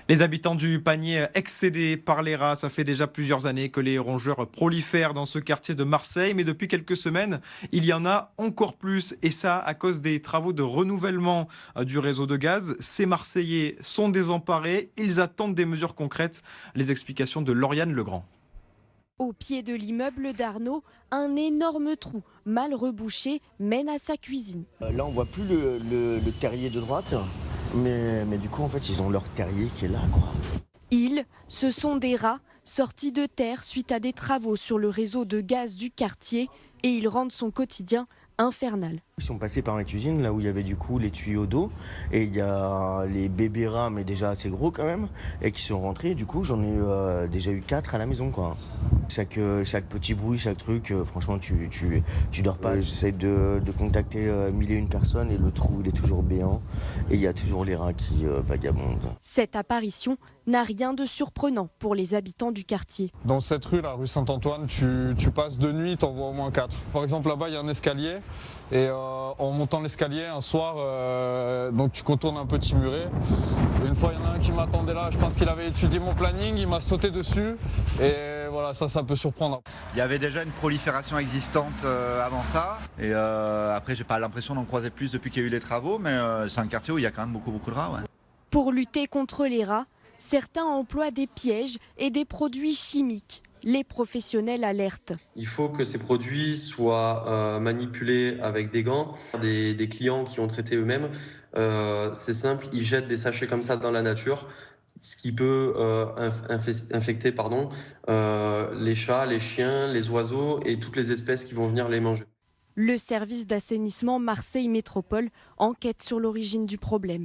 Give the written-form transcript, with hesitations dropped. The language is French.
Les habitants du panier excédés par les rats, ça fait déjà plusieurs années que les rongeurs prolifèrent dans ce quartier de Marseille, mais depuis quelques semaines, il y en a encore plus, et ça à cause des travaux de renouvellement du réseau de gaz. Ces Marseillais sont désemparés, ils attendent des mesures concrètes. Les explications de Lauriane Legrand. Au pied de l'immeuble d'Arnaud, un énorme trou, mal rebouché, mène à sa cuisine. Là, on voit plus le terrier de droite, mais du coup, en fait, ils ont leur terrier qui est là, quoi. Ils, ce sont des rats sortis de terre suite à des travaux sur le réseau de gaz du quartier et ils rendent son quotidien infernal. Ils sont passés par ma cuisine, là où il y avait du coup les tuyaux d'eau, et il y a les bébés rats, mais déjà assez gros quand même, et qui sont rentrés. Du coup, j'en ai déjà eu 4 à la maison, quoi. Chaque petit bruit, chaque truc, franchement, tu dors pas. J'essaie de contacter 1001 personnes, et le trou, il est toujours béant, et il y a toujours les rats qui vagabondent. Cette apparition n'a rien de surprenant pour les habitants du quartier. Dans cette rue, la rue Saint-Antoine, tu passes de nuit, t'en vois au moins 4. Par exemple, là-bas, il y a un escalier. Et en montant l'escalier, un soir, donc tu contournes un petit muret. Une fois, il y en a un qui m'attendait là. Je pense qu'il avait étudié mon planning. Il m'a sauté dessus. Et voilà, ça peut surprendre. Il y avait déjà une prolifération existante avant ça. Et après, j'ai pas l'impression d'en croiser plus depuis qu'il y a eu les travaux. Mais c'est un quartier où il y a quand même beaucoup de rats. Ouais. Pour lutter contre les rats, certains emploient des pièges et des produits chimiques. Les professionnels alertent. Il faut que ces produits soient manipulés avec des gants. Des clients qui ont traité eux-mêmes, c'est simple, ils jettent des sachets comme ça dans la nature, ce qui peut infecter les chats, les chiens, les oiseaux et toutes les espèces qui vont venir les manger. Le service d'assainissement Marseille Métropole enquête sur l'origine du problème.